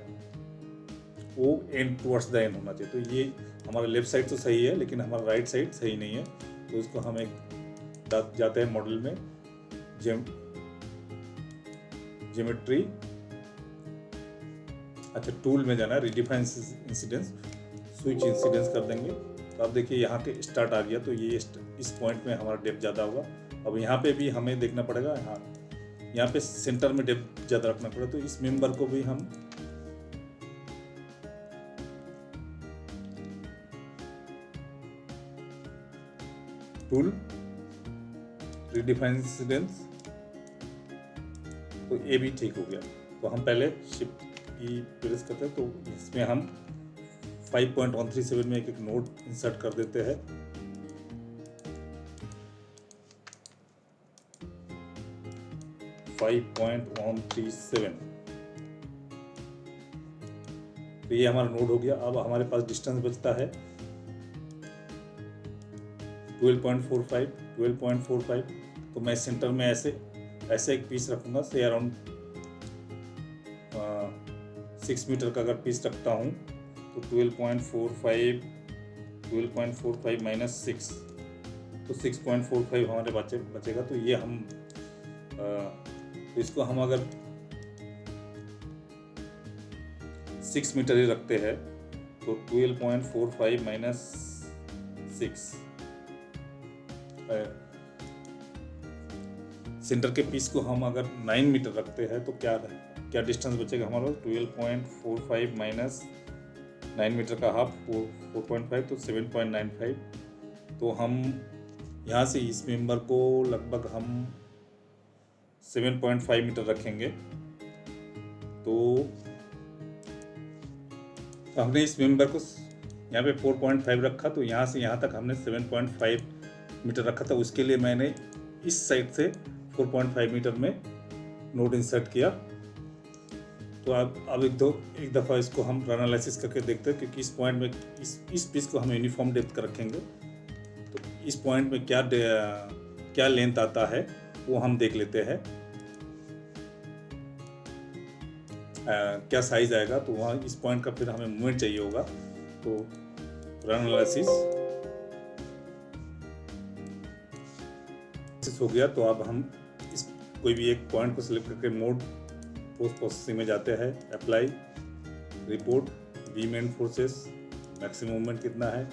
वो एंड टुवर्ड्स द एंड होना चाहिए। तो ये हमारा लेफ्ट साइड तो सही है लेकिन हमारा राइट साइड सही नहीं है। तो इसको हम एक जाते हैं मॉडल में, ज्योमेट्री, अच्छा टूल में जाना है, रिडिफाइन इंसिडेंस, स्विच इंसिडेंस कर देंगे। तो अब देखिए यहाँ के स्टार्ट आ गया, तो ये इस पॉइंट में हमारा डेप्थ ज़्यादा होगा। अब यहाँ पे भी हमें देखना पड़ेगा, यहाँ पे सेंटर में डेप्थ ज़्यादा रखना पड़ेगा। तो इस मेंबर को भी हम टूल, रिडिफाइन इंसिडेंस, तो ये भी ठीक हो गया। तो हम पहले शिफ्ट की प्रेस करते हैं, तो इसमें हम 5.137 में एक नोड इंसर्ट कर देते हैं। तो ये हमारा नोड हो गया। अब हमारे पास डिस्टेंस बचता है 12.45। तो मैं सेंटर में ऐसे एक पीस रखूंगा, से अराउंड 6 मीटर का अगर पीस रखता हूँ तो 12.45 माइनस 6, तो 6.45 हमारे बचेगा। तो ये हम तो इसको हम अगर 6 मीटर ही रखते हैं तो 12.45 माइनस 6, सेंटर के पीस को हम अगर 9 मीटर रखते हैं तो क्या डिस्टेंस बचेगा हमारा? 12.45 माइनस 9 मीटर का हाफ 4.5, तो 7.95। तो हम यहाँ से इस मेंबर को लगभग हम 7.5 मीटर रखेंगे। तो हमने इस मेंबर को यहाँ पे 4.5 रखा, तो यहाँ से यहाँ तक हमने 7.5 मीटर रखा था। उसके लिए मैंने इस साइड से 4.5 मीटर में नोड इंसर्ट किया। तो अब एक दफ़ा इसको हम एनालिसिस करके देखते हैं, क्योंकि इस पॉइंट में इस पीस को हम यूनिफॉर्म डेप्थ का रखेंगे। तो इस पॉइंट में क्या लेंथ आता है वो हम देख लेते हैं, क्या साइज आएगा। तो वहाँ इस पॉइंट का फिर हमें मूवमेंट चाहिए होगा। तो रन एनालिसिस हो गया। तो अब हम कोई भी एक पॉइंट को सिलेक्ट करके मोड पोस्ट प्रोसेसिंग में जाते हैं, apply, report, beam and forces, maximum movement कितना है,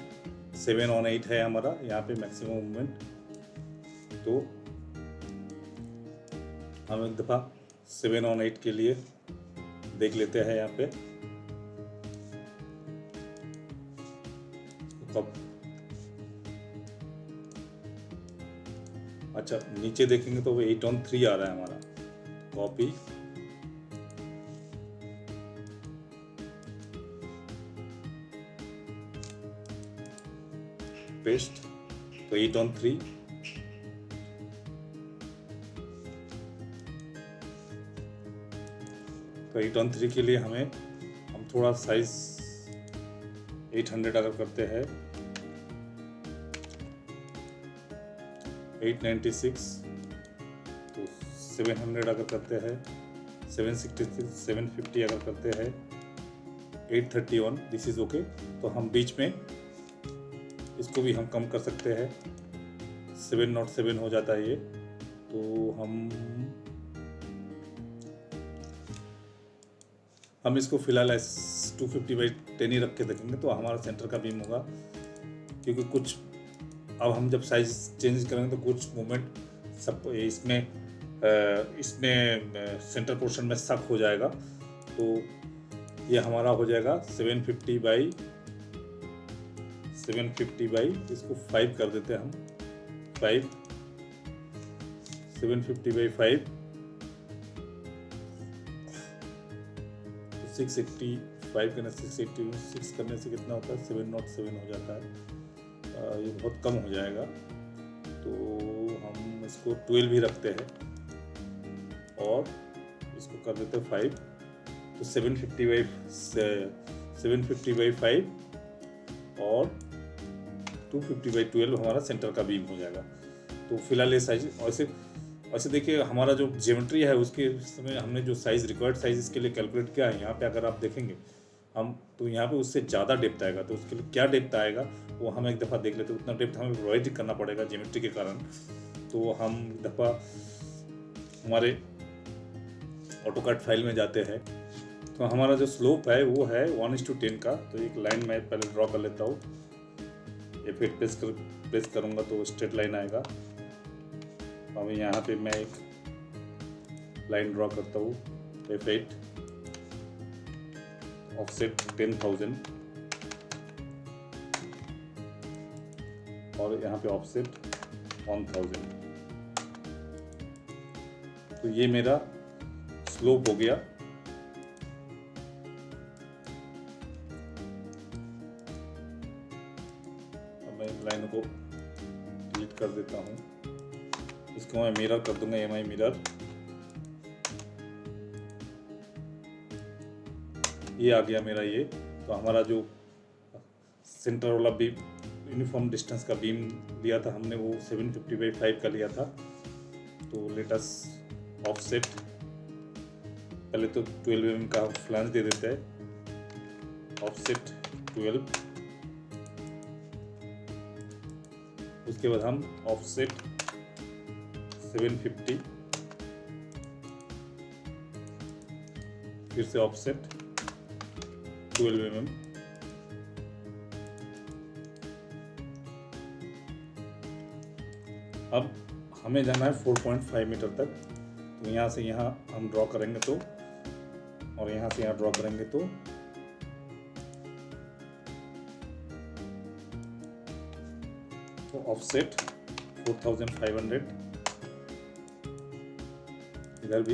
7/8 है हमारा यहाँ पे मैक्सिमम मूवमेंट। तो हम एक दफ़ा 7/8 के लिए देख लेते हैं यहाँ पे। तब अच्छा नीचे देखेंगे तो वो 8/3 आ रहा है हमारा। कॉपी, पेस्ट, तो 8/3। तो 8/3 के लिए हम थोड़ा साइज 800 अगर करते हैं, 896, तो 700 अगर करते हैं, 766, 750 अगर करते हैं, 831, दिस इज ओके। तो हम बीच में इसको भी हम कम कर सकते हैं, 707 हो जाता है ये। तो हम इसको फिलहाल 250/10 ही रख के देखेंगे तो हमारा सेंटर का बीम होगा, क्योंकि कुछ अब हम जब साइज चेंज करेंगे तो कुछ मूवमेंट सब इसमें सेंटर पोर्शन में सक हो जाएगा। तो ये हमारा हो जाएगा 750/750 इसको 5 कर देते हैं हम, 5 750/5 तो 685 करने 686 करने से कितना होता है, 707 हो जाता है। ये बहुत कम हो जाएगा, तो हम इसको 12 ही रखते हैं और इसको कर देते हैं 5। तो 750/5 और 250/12 हमारा सेंटर का बीम हो जाएगा। तो फिलहाल ये साइज ऐसे देखिए, हमारा जो ज्योमेट्री है उसके समय हमने जो साइज रिक्वायर्ड साइज इसके लिए कैलकुलेट किया है, यहाँ पे अगर आप देखेंगे हम तो यहाँ पे उससे ज़्यादा डेप्थ आएगा। तो उसके लिए क्या डेप्थ आएगा वो हम एक दफ़ा देख लेते हैं। उतना डेप्थ हमें प्रोवाइड करना पड़ेगा ज्योमेट्री के कारण। तो हम एक दफ़ा हमारे ऑटोकैड फाइल में जाते हैं। तो हमारा जो स्लोप है वो है 1:10 का। तो एक लाइन मैं पहले ड्रॉ कर लेता हूँ। F8 प्रेस करूँगा तो स्ट्रेट लाइन आएगा। अब यहाँ पे मैं एक लाइन ड्रॉ करता हूँ, F8 ऑफसेट 10,000 और यहाँ पे ऑफसेट 1000। तो ये मेरा स्लोप हो गया। अब मैं लाइन को डिलीट कर देता हूँ, इसको मैं मिरर कर दूंगा, MI मिरर। ये आ गया मेरा ये। तो हमारा जो सेंटर वाला बीम यूनिफॉर्म डिस्टेंस का बीम लिया था हमने वो 750/5 का लिया था। तो लेट अस ऑफसेट पहले तो 12 mm का फ्लैंज दे देते हैं, ऑफसेट 12। उसके बाद हम ऑफसेट 750, फिर से ऑफसेट 12 mm। अब हमें जाना है 4.5 मीटर तक। तो यहाँ से यहाँ हम ड्रॉ करेंगे तो, और यहाँ से यहाँ ड्रॉ करेंगे तो ऑफसेट 4500, इधर भी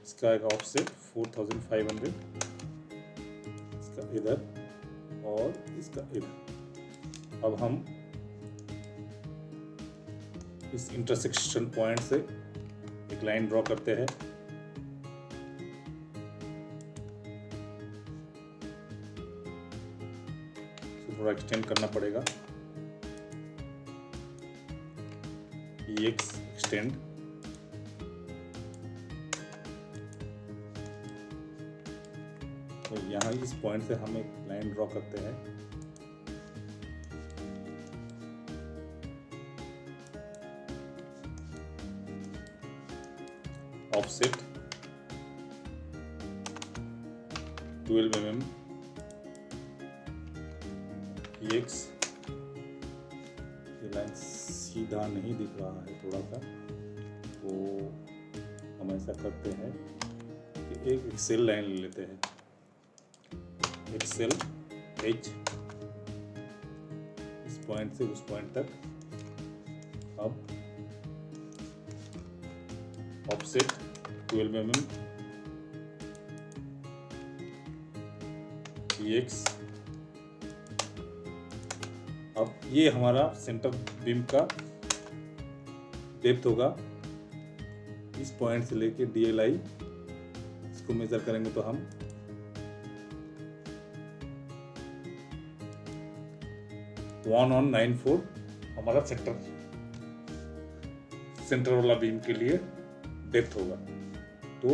इसका आएगा ऑफसेट 4500, इसका इधर और इसका इधर। अब हम इस इंटरसेक्शन पॉइंट से एक लाइन ड्रॉ करते हैं। थोड़ा एक्सटेंड करना पड़ेगा, EX एक्सटेंड। तो यहाँ इस पॉइंट से हम एक लाइन ड्रॉ करते हैं। Offset 12 mm, EX। ये लाइन सीधा नहीं दिख रहा है थोड़ा सा, तो हम ऐसा करते हैं कि एक एक्सेल लाइन ले लेते हैं, एक्सेल H, इस पॉइंट से उस पॉइंट तक। अब ऑफसेट 12 mm, EX। अब ये हमारा सेंटर बीम का डेप्थ होगा, इस पॉइंट से लेके DLI इसको मेजर करेंगे तो हम 1194 हमारा सेंटर वाला बीम के लिए डेप्थ होगा। तो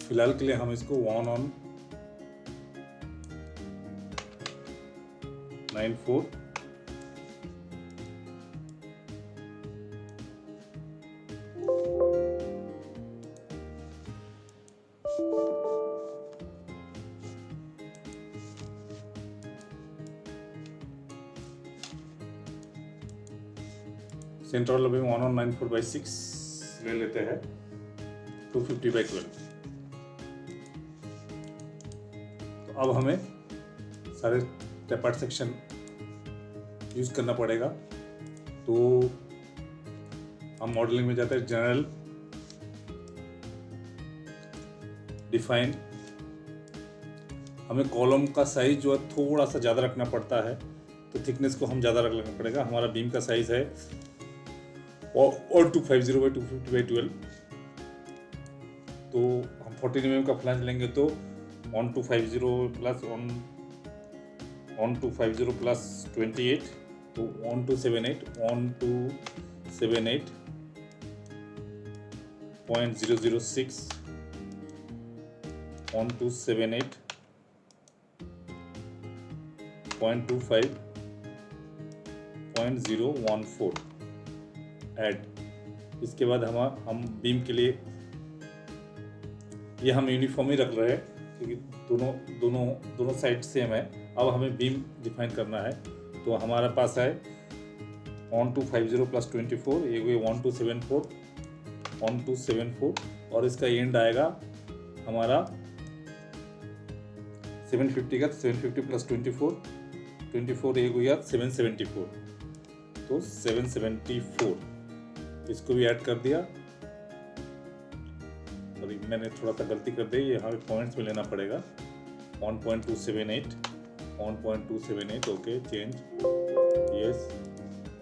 फिलहाल के लिए हम इसको 1 on 9/4 सेंटर वाला भी 1 on 9/4/6 ले लेते हैं 250/12। तो अब हमें सारे टेपर्ड सेक्शन यूज करना पड़ेगा। तो हम मॉडलिंग में जाते हैं, जनरल, डिफाइन। हमें कॉलम का साइज जो है थोड़ा सा ज़्यादा रखना पड़ता है, तो थिकनेस को हम ज़्यादा रखना पड़ेगा। हमारा बीम का साइज है 1250/250/12। तो हम 14 mm का फ्लैंज लेंगे तो 1250 प्लस 1250 प्लस 28, तो 1278.006, 1278.25.014 ऐड। इसके बाद हम बीम के लिए ये हम यूनिफॉर्म ही रख रहे हैं क्योंकि दोनों साइड सेम है। अब हमें बीम डिफाइन करना है, तो हमारे पास है 1250 प्लस 24, ये हुए 1274 और इसका एंड आएगा हमारा 750 का, 750 प्लस 24 ये हुआ 774, तो 774 इसको भी ऐड कर दिया। सॉरी, मैंने थोड़ा सा गलती कर दी, यहाँ पे पॉइंट्स में लेना पड़ेगा। 1.278 ओके, चेंज, यस।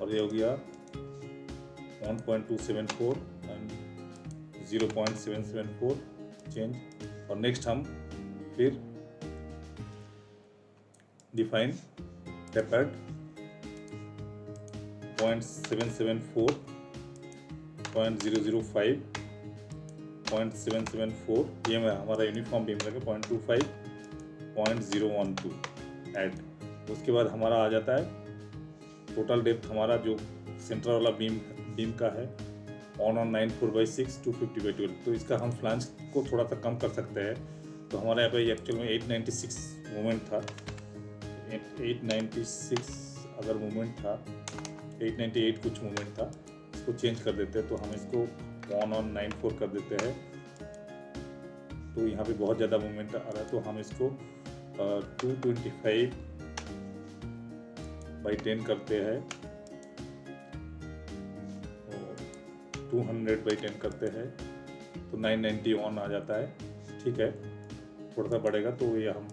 और ये हो गया 1.274 एंड 0.774, चेंज। और नेक्स्ट हम फिर डिफाइन टेपर्ड 0.774, 0.005, 0.774, ये हमारा यूनिफॉर्म बीम लगे 0.25, 0.012 ऐड। उसके बाद हमारा आ जाता है टोटल डेप्थ, हमारा जो सेंटर वाला बीम का है 1 on 9/4/6 250/12। तो इसका हम फ्लांज को थोड़ा सा कम कर सकते हैं। तो हमारे यहाँ पे एक्चुअल में 896 मोमेंट था, 896 अगर मोमेंट था, 898 कुछ मोमेंट था, इसको चेंज कर देते हैं। तो हम इसको 1 on 9/4 कर देते हैं। तो यहाँ पे बहुत ज़्यादा मोमेंट आ रहा है, तो हम इसको 225/10 करते हैं, 200/10 करते हैं, तो 990 ऑन आ जाता है। ठीक है, थोड़ा सा बढ़ेगा तो ये हम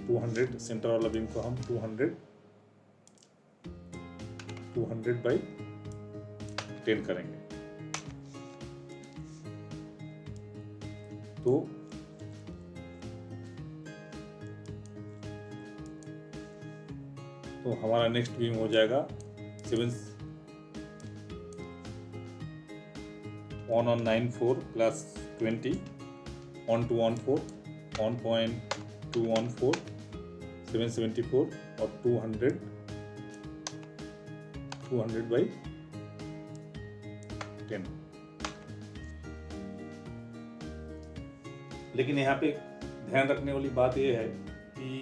200 सेंटर वाला बीम को हम 200/10 करेंगे। तो हमारा नेक्स्ट बीम हो जाएगा 1 on 9/4 प्लस 20, 1.214, 1.214, 774 और 200/10। लेकिन यहाँ पे ध्यान रखने वाली बात यह है कि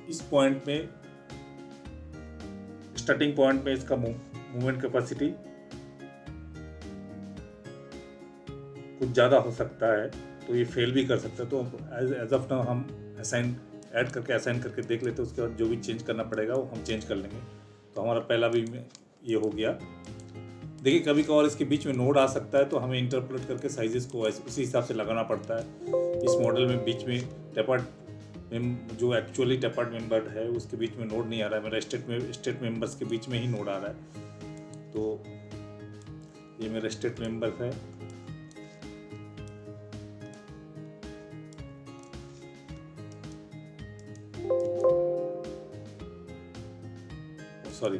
इस पॉइंट में, स्टार्टिंग पॉइंट में इसका मूवमेंट कैपेसिटी कुछ ज़्यादा हो सकता है, तो ये फेल भी कर सकता है। तो एज ऑफ नाउ हम ऐड करके देख लेते हैं। उसके बाद जो भी चेंज करना पड़ेगा वो हम चेंज कर लेंगे। तो हमारा पहला भी ये हो गया। देखिए, कभी कभार इसके बीच में नोड आ सकता है, तो हमें इंटरपोलेट करके साइजेस को उसी हिसाब से लगाना पड़ता है। इस मॉडल में बीच में टेपर्ड जो एक्चुअली टेपर्ड मेंबर है उसके बीच में नोड नहीं आ रहा है, मेरा स्टेट मेंबर्स के बीच में ही नोड आ रहा है। तो ये मेरा स्टेट मेंबर है। सॉरी,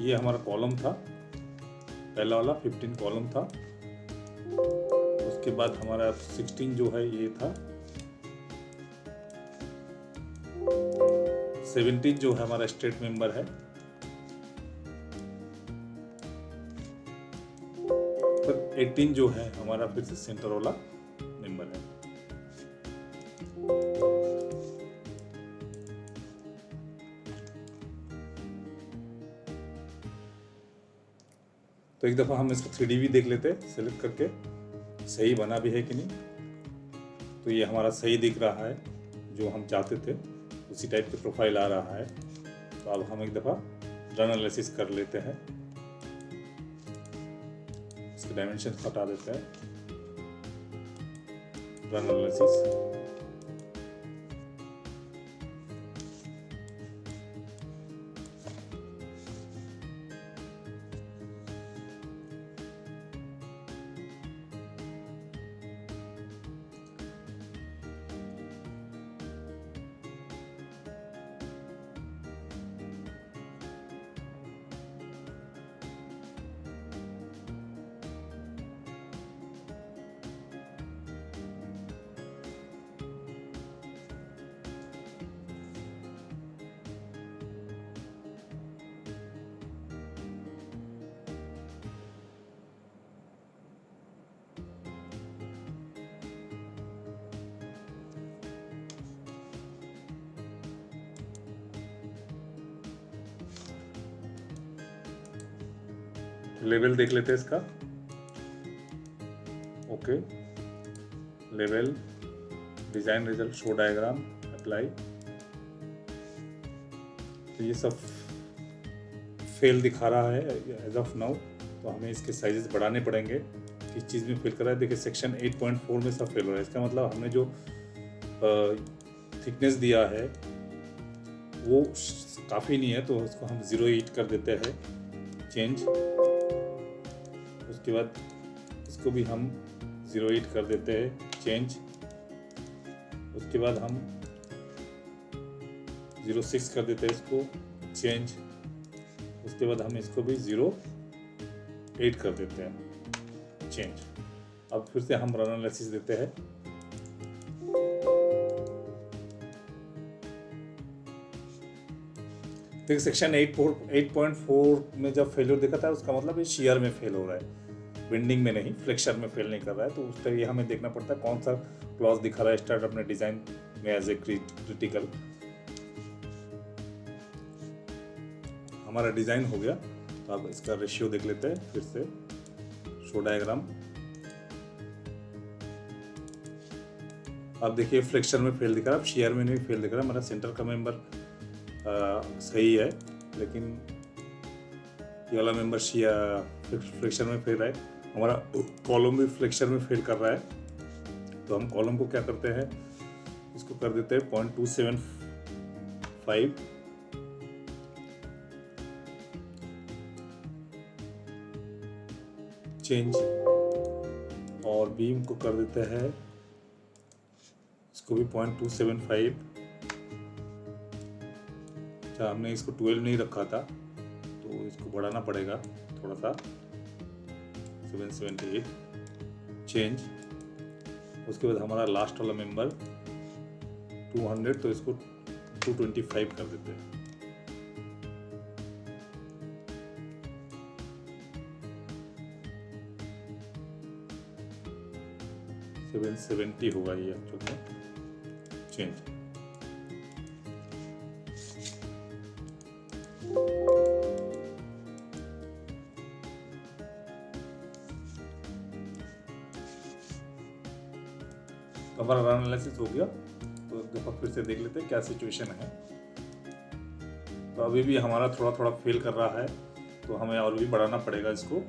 ये हमारा कॉलम था, पहला वाला 15 कॉलम था। उसके बाद हमारा 16 जो है ये था, 17 जो है हमारा स्टेट मेंबर है, फिर 18 जो है हमारा फिर से सेंटर वाला मेंबर है। तो एक दफ़ा हम इसको 3D भी देख लेते हैं सेलेक्ट करके, सही बना भी है कि नहीं। तो ये हमारा सही दिख रहा है, जो हम चाहते थे उसी टाइप की प्रोफाइल आ रहा है। तो अब हम एक दफ़ा रन एनालिसिस कर लेते हैं, इसके डायमेंशन हटा देते हैं, रन एनालिसिस। लेवल देख लेते हैं इसका। Okay, level, design result, show diagram, apply. तो ये सब फेल दिखा रहा है एज ऑफ नाउ। तो हमें इसके साइजेस बढ़ाने पड़ेंगे। किस चीज़ में फेल कर रहा है, देखिए सेक्शन 8.4 में सब फेल हो रहा है। इसका मतलब हमने जो थिकनेस दिया है वो काफ़ी नहीं है, तो उसको हम 0.8 कर देते हैं, चेंज। उसके बाद इसको भी हम 0.8 कर देते हैं, चेंज। उसके बाद हम 0.6 कर देते हैं इसको, चेंज। उसके बाद हम इसको भी 0.8 कर देते हैं, चेंज। अब फिर से हम रन एनालिसिस देते हैं। देखिए सेक्शन 8.4 में जब फेलियर दिखा था, उसका मतलब ये शेयर में फेल हो रहा है, बेंडिंग में नहीं, फ्लेक्चर में फेल नहीं कर रहा है। तो उस तरह ये हमें देखना पड़ता है कौन सा क्लॉज दिखा रहा है स्टार्ट अपने डिजाइन में एज ए क्रिटिकल। हमारा डिजाइन हो गया। तो अब इसका रेशियो देख लेते हैं फिर से, शो डायग्राम। अब देखिए फ्लेक्चर में फेल दिख रहा है, अब शेयर में नहीं फेल दिख रहा है। हमारा सेंटर का मेंबर सही है, लेकिन ये वाला मेंबर फ्लेक्चर में फेल है। हमारा कॉलम भी फ्लेक्चर में फेल कर रहा है। तो हम कॉलम को क्या करते हैं, इसको कर देते हैं 0.275, चेंज। और बीम को कर देते हैं, इसको भी 0.275। अच्छा, हमने इसको 12 नहीं रखा था, तो इसको बढ़ाना पड़ेगा थोड़ा सा, 778, चेंज। उसके बाद हमारा लास्ट वाला मेंबर 200, तो इसको 225 कर देते हैं। $770 होगा ये एक्चुअल में, चेंज। तो हमारा रन एनालिसिस हो गया। तो एक दफ़ा फिर से देख लेते हैं क्या सिचुएशन है। तो अभी भी हमारा थोड़ा थोड़ा फेल कर रहा है, तो हमें और भी बढ़ाना पड़ेगा इसको।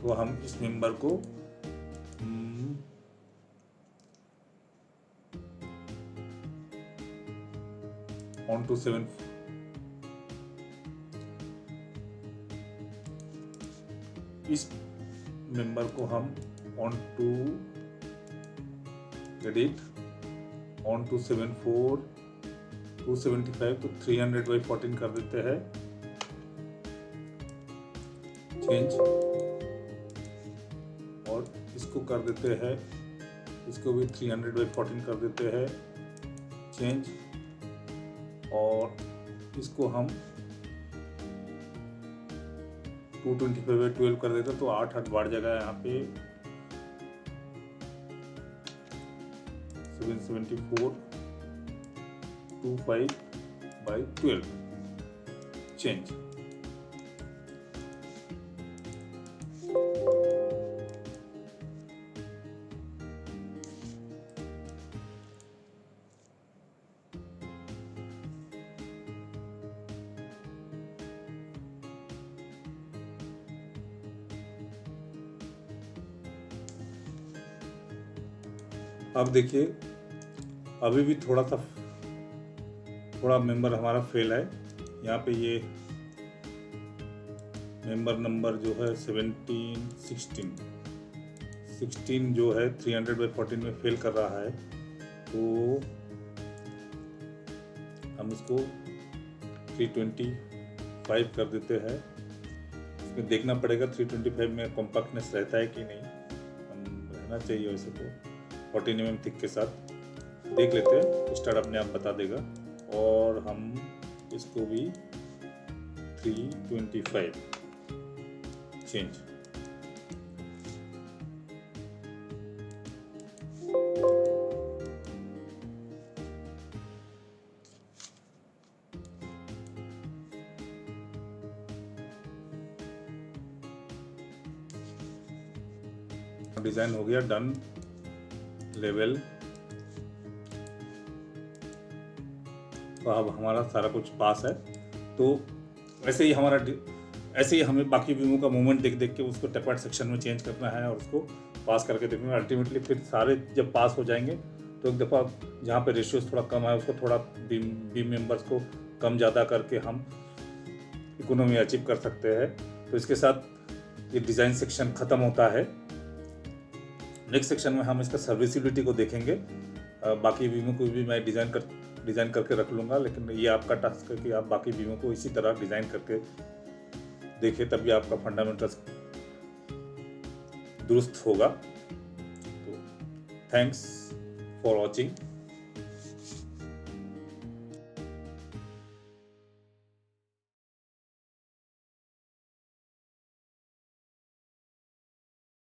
तो हम इस मेंबर को ऑन टू 7 इस मेंबर को हम on to edit on to 74 275, तो 300/14 कर देते हैं, चेंज। इसको कर देते हैं, इसको भी 300/14 कर देते हैं चेंज, और इसको हम 225/12 कर देते हैं, तो 8 बढ़ जाएगा यहाँ पे 774 25/12 चेंज। अब देखिए अभी भी थोड़ा मेंबर हमारा फेल है। यहाँ पे ये मेंबर नंबर जो है 16 जो है 300/14 में फेल कर रहा है, तो हम इसको 325 कर देते हैं। इसमें देखना पड़ेगा 325 में कॉम्पैक्टनेस रहता है कि नहीं, रहना चाहिए वैसे तो 14 mm थिक के साथ। देख लेते हैं, स्टार्ट अपने आप बता देगा। और हम इसको भी 325 चेंज। डिजाइन हो गया डन, लेवल। तो अब हमारा सारा कुछ पास है। तो ऐसे ही हमें बाकी बीमों का मूवमेंट देख के उसको टेपर्ड सेक्शन में चेंज करना है और उसको पास करके देखना है। अल्टीमेटली फिर सारे जब पास हो जाएंगे तो एक दफ़ा जहाँ पे रेशियोज थोड़ा कम है उसको थोड़ा बीम मेंबर्स को कम ज़्यादा करके हम इकोनॉमी अचीव कर सकते हैं। तो इसके साथ ये डिज़ाइन सेक्शन ख़त्म होता है। नेक्स्ट सेक्शन में हम इसका सर्विसिबिलिटी को देखेंगे। बाकी बीमों को भी मैं डिज़ाइन करके रख लूँगा, लेकिन ये आपका टास्क है कि आप बाकी बीमों को इसी तरह डिज़ाइन करके देखें, तभी आपका फंडामेंटल्स दुरुस्त होगा। तो थैंक्स फॉर वॉचिंग।